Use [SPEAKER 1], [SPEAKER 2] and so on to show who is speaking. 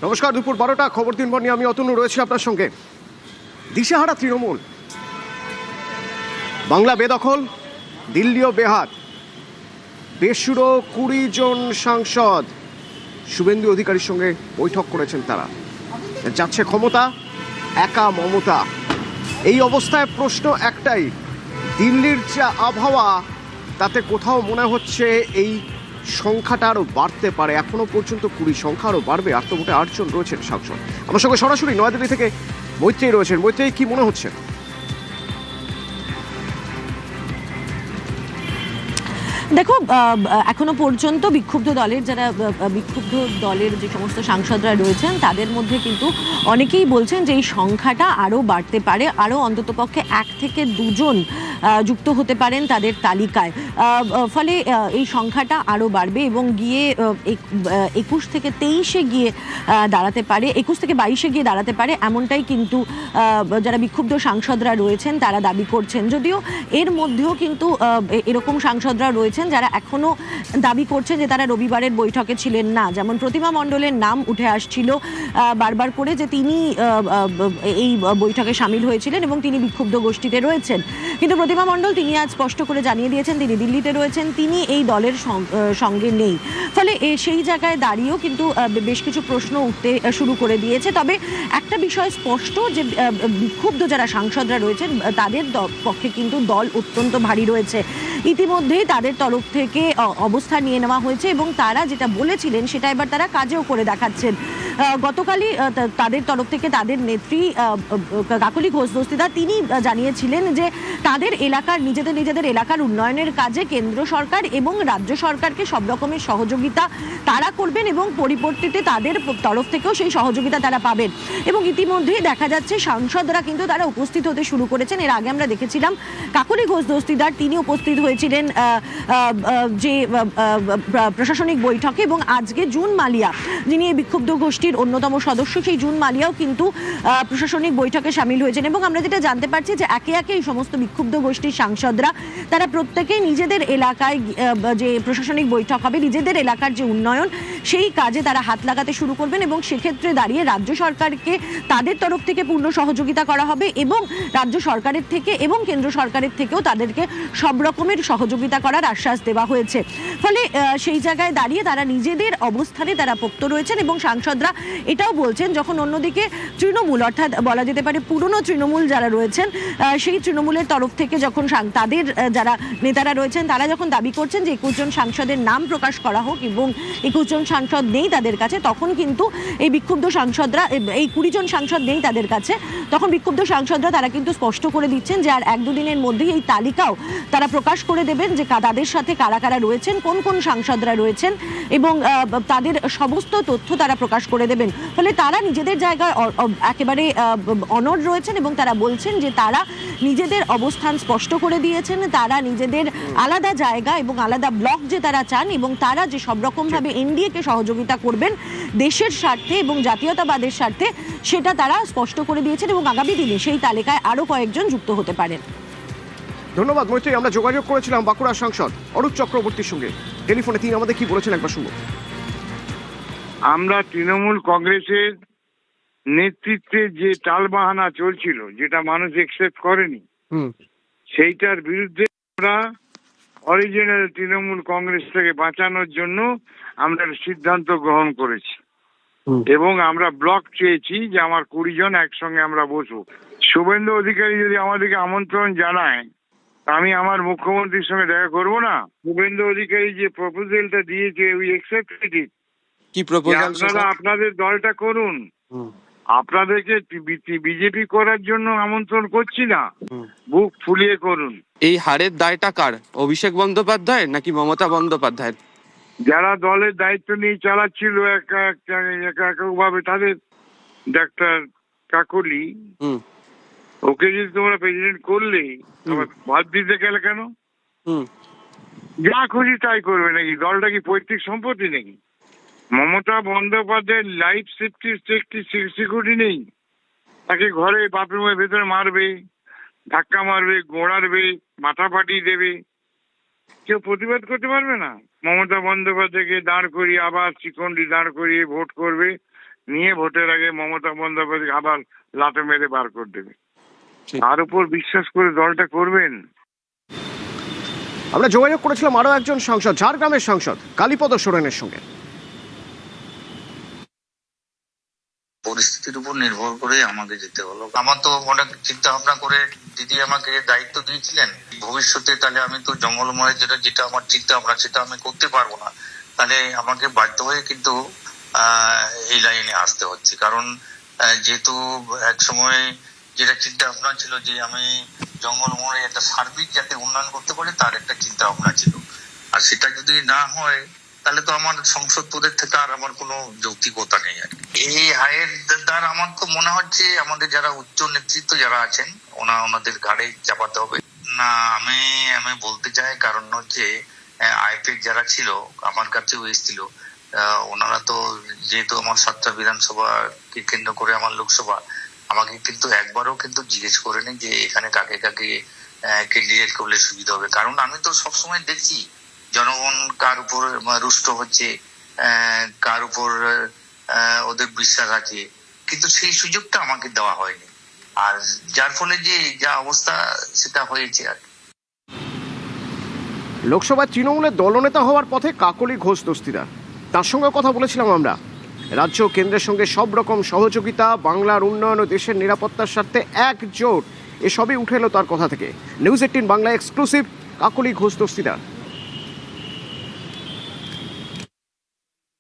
[SPEAKER 1] নমস্কার, দুপুর 12টা খবর 3 নিয়ে আমি অতনু রয়েছি আপনার সঙ্গে। দিশেহারা তৃণমূল, বাংলা বেদখল, দিল্লিও বেহাত, বেসুরো 20 জন সাংসদ শুভেন্দু অধিকারীর সঙ্গে বৈঠক করেছেন তারা। যাচ্ছে ক্ষমতা, একা মমতা। এই অবস্থায় প্রশ্ন একটাই, দিল্লির যা আবহাওয়া তাতে কোথাও মনে হচ্ছে এই সংখ্যাটা আরও বাড়তে পারে। এখনো পর্যন্ত 20 সংখ্যা আরও বাড়বে। আর তো মোটে 8 জন রয়েছেন সাংসদ। আমার সঙ্গে সরাসরি নয়াদিল্লি থেকে মৈত্রেয়ী রয়েছেন। মৈত্রেয়ী, কি মনে হচ্ছে?
[SPEAKER 2] দেখো, এখনো পর্যন্ত বিক্ষুব্ধ দলের যে সমস্ত সাংসদরা রয়েছেন তাদের মধ্যে কিন্তু অনেকেই বলছেন যে এই সংখ্যাটা আরও বাড়তে পারে, আরও অন্ততপক্ষে 1 থেকে 2 জন যুক্ত হতে পারেন তাদের তালিকায়। ফলে এই সংখ্যাটা আরও বাড়বে এবং গিয়ে 21 থেকে 23-এ গিয়ে দাঁড়াতে পারে, 21 থেকে 22-এ গিয়ে দাঁড়াতে পারে, এমনটাই কিন্তু যারা বিক্ষুব্ধ সাংসদরা রয়েছেন তারা দাবি করছেন। যদিও এর মধ্যেও কিন্তু এরকম সাংসদরা রয়েছেন যারা এখনো দাবি করছেন যে তারা রবিবারের বৈঠকে ছিলেন না। যেমন প্রতিমা মণ্ডলের নাম উঠে আসছিল বারবার করে যে তিনি এই বৈঠকে সামিল হয়েছিলেন এবং তিনি বিক্ষুব্ধ গোষ্ঠীতে রয়েছেন। কিন্তু প্রতিমা মণ্ডল তিনি আজ স্পষ্ট করে জানিয়ে দিয়েছেন তিনি দিল্লিতে রয়েছেন, তিনি এই দলের সঙ্গে নেই। ফলে সেই জায়গায় দাঁড়িয়েও কিন্তু বেশ কিছু প্রশ্ন উঠতে শুরু করে দিয়েছে। তবে একটা বিষয় স্পষ্ট যে বিক্ষুব্ধ যারা সাংসদরা রয়েছেন তাদের পক্ষে কিন্তু দল অত্যন্ত ভারী রয়েছে। ইতিমধ্যেই তাদের তরফ থেকে অবস্থা নিয়ে নেওয়া হয়েছে এবং তারা যেটা বলেছিলেন সেটা এবার তারা কাজেও করে দেখাচ্ছেন। গতকালই তাদের তরফ থেকে তাদের নেত্রী কাকলি ঘোষ দস্তিদার তিনি জানিয়েছিলেন যে তাদের এলাকার নিজেদের এলাকার উন্নয়নের কাজে কেন্দ্র সরকার এবং রাজ্য সরকারকে সব রকমের সহযোগিতা তারা করবেন এবং পরিবর্তিতে তাদের তরফ থেকেও সেই সহযোগিতা তারা পাবেন। এবং ইতিমধ্যেই দেখা যাচ্ছে সাংসদরা কিন্তু তারা উপস্থিত হতে শুরু করেছেন। এর আগে আমরা দেখেছিলাম কাকলি ঘোষ দস্তিদার তিনি উপস্থিত হয়েছিলেন যে প্রশাসনিক বৈঠকে, এবং আজকে জুন মালিয়া যিনি এই বিক্ষুব্ধ গোষ্ঠীর অন্যতম সদস্য, সেই জুন মালিয়াও কিন্তু প্রশাসনিক বৈঠকে সামিল হয়েছেন। এবং আমরা যেটা জানতে পারছি যে একে একে এই সমস্ত বিক্ষুব্ধ গোষ্ঠীর সাংসদরা তারা প্রত্যেকেই নিজেদের এলাকায় যে প্রশাসনিক বৈঠক হবে, নিজেদের এলাকার যে উন্নয়ন সেই কাজে তারা হাত লাগাতে শুরু করবেন এবং সেক্ষেত্রে দাঁড়িয়ে রাজ্য সরকারকে তাদের তরফ থেকে পূর্ণ সহযোগিতা করা হবে এবং রাজ্য সরকারের থেকে এবং কেন্দ্র সরকারের থেকেও তাদেরকে সব রকমের সহযোগিতা করার আশ্বাস দেওয়া হয়েছে। ফলে সেই জায়গায় দাঁড়িয়ে তারা নিজেদের অবস্থানে তারা পোক্ত রয়েছেন এবং সাংসদরা এটাও বলছেন যখন অন্যদিকে তৃণমূল অর্থাৎ বলা যেতে পারে পুরনো তৃণমূল যারা রয়েছেন সেই তৃণমূলের তরফ থেকে যখন তাদের যারা নেতারা রয়েছেন তারা যখন দাবি করছেন যে 21 জন সাংসদের নাম প্রকাশ করা হোক এবং 21 জন সাংসদ নেই তাদের কাছে, তখন কিন্তু এই বিক্ষুব্ধ সাংসদরা এই 20 জন সাংসদ নেই তাদের কাছে, তখন বিক্ষুব্ধ সাংসদরা তারা কিন্তু স্পষ্ট করে দিচ্ছেন যে আর 1-2 দিনের মধ্যেই এই তালিকাও তারা প্রকাশ করে দেবেন যে তাদের সাথে কারা কারা রয়েছেন, কোন কোন সাংসদরা রয়েছেন এবং তাদের সমস্ত তথ্য তারা প্রকাশ করে দেবেন। ফলে তারা নিজেদের জায়গায় একেবারে অনড় রয়েছেন এবং তারা বলছেন যে তারা নিজেদের অবস্থান স্পষ্ট করে দিয়েছেন, তারা নিজেদের আলাদা জায়গা এবং আলাদা ব্লক যে তারা চান এবং তারা যে সব রকমভাবে এনডিএকে সহযোগিতা করবেন দেশের স্বার্থে এবং জাতীয়তাবাদের স্বার্থে সেটা তারা স্পষ্ট করে দিয়েছেন এবং আগামী দিনে সেই তালিকায় আরও কয়েকজন যুক্ত হতে পারেন।
[SPEAKER 1] ধন্যবাদ মৈত্রেয়ী। আমরা যোগাযোগ করেছিলাম বাঁকুড়ার সাংসদ অরূপ চক্রবর্তীর সঙ্গে টেলিফোনে। তিনি আমাদের কি বলেছেন একবার শুনুন।
[SPEAKER 3] আমরা তৃণমূল কংগ্রেসের নেতৃত্বে যে টালবাহানা চলছিল, যেটা মানুষ একসেপ্ট করেনি, সেইটার বিরুদ্ধে আমরা অরিজিনাল তৃণমূল কংগ্রেস থেকে বাঁচানোর জন্য আমরা সিদ্ধান্ত গ্রহণ করেছি এবং আমরা ব্লক চেয়েছি যে আমার 20 জন একসঙ্গে আমরা বসবো। শুভেন্দু অধিকারী যদি আমাদেরকে আমন্ত্রণ জানায়, আমি আমার মুখ্যমন্ত্রীর সঙ্গে দেখা করবো না? শুভেন্দু অধিকারী যে প্রপোজালটা দিয়েছে উই অ্যাকসেপ্টেড ইট। কি প্রপোজাল? আপনারা আপনাদের দলটা করুন, আপনাদেরকে বিজেপি করার জন্য আমন্ত্রণ করছি না, বুক ফুলিয়ে করুন।
[SPEAKER 4] এই হারের দায়টা কার? অভিষেক বন্দ্যোপাধ্যায় নাকি মমতা বন্দ্যোপাধ্যায়?
[SPEAKER 3] যারা দলের দায়িত্ব নিয়ে চালাচ্ছিল এককভাবে তাদের, ডাক্তার কাকলি, ওকে যদি তোমরা প্রেসিডেন্ট করলে বাদ দিতে গেলে কেন? যা খুশি তাই করবে নাকি? দলটা কি পৈতৃক সম্পত্তি নাকি? মমতা বন্দ্যোপাধ্যায়ের লাইফ সেফটি সিকিউরিটি নেই? তাকে ঘরে বাথরুমের ভেতরে মারবে, ধাক্কা মারবে, গোড়ারবে, মাথা ফাটিয়ে দেবে, কেউ প্রতিবাদ করতে পারবে না? মমতা বন্দ্যোপাধ্যায়কে দাঁড় করিয়ে আবার শিখণ্ডী দাঁড় করিয়ে ভোট করবে, নিয়ে ভোটের আগে মমতা বন্দ্যোপাধ্যায় আবার লাটে মেরে বার করে দেবে।
[SPEAKER 4] ঠিক।
[SPEAKER 3] তার উপর বিশ্বাস করে দলটা করবেন।
[SPEAKER 1] আমরা যোগাযোগ করেছিলাম আরো একজন সাংসদ, ঝাড়গ্রামের সাংসদ কালীপদ সোরেনের সঙ্গে।
[SPEAKER 5] পরিস্থিতির উপর নির্ভর করে আমাকে যেতে হলো। আমার তো অনেক চিন্তা ভাবনা করে দিদি আমাকে দায়িত্ব দিয়েছিলেন ভবিষ্যতে, তাহলে আমি তো জঙ্গলময় যেটা আমার চিন্তা ভাবনা সেটা আমি করতে পারবো না, তাহলে আমাকে বাধ্য হয়ে কিন্তু এই লাইনে আসতে হচ্ছে। কারণ যেহেতু এক সময় যেটা চিন্তা ভাবনা ছিল যে আমি জঙ্গলময় একটা সার্বিক যাতে উন্নয়ন করতে পারি তার একটা চিন্তা ভাবনা ছিল, আর সেটা যদি না হয় তাহলে তো আমার সংসদ পদের থেকে আর আমার কোনো যৌক্তিকতা নেই। আর এই হায়ের দ্বারা আমার তো মনে হচ্ছে আমাদের যারা উচ্চ নেতৃত্ব যারা আছেন ওনাদের ঘাড়ে চাপাতে হবে না। আমি বলতে চাই, কারণ হচ্ছে আইপিএফ যারা ছিল আমার কাছেও এসেছিল, ওনারা তো যেহেতু আমার 7টা বিধানসভাকে কেন্দ্র করে আমার লোকসভা, আমাকে কিন্তু একবারও কিন্তু জিজ্ঞেস করেনি যে এখানে কাকে কাকে ক্যান্ডিডেট করলে সুবিধা হবে। কারণ আমি তো সবসময় দেখছি জনগণ কার উপর রুষ্ট হচ্ছে, কার উপর ওদের বিশ্বাস আছে, কিন্তু সেই সুযোগটা আমাকে দেওয়া হয়নি, আর যার ফলে যে যা অবস্থা সেটা হয়েছে। আর
[SPEAKER 1] লোকসভায় তৃণমূলের দলনেতা হওয়ার পথে কাকলি ঘোষ দস্তিদার, তার সঙ্গে কথা বলেছিলাম আমরা। রাজ্য কেন্দ্রের সঙ্গে সব রকম সহযোগিতা, বাংলার উন্নয়ন ও দেশের নিরাপত্তার স্বার্থে একজোট, এসবই উঠে এলো তার কথা থেকে। News 18 Bangla exclusive, Kakoli Ghosh Dastidar.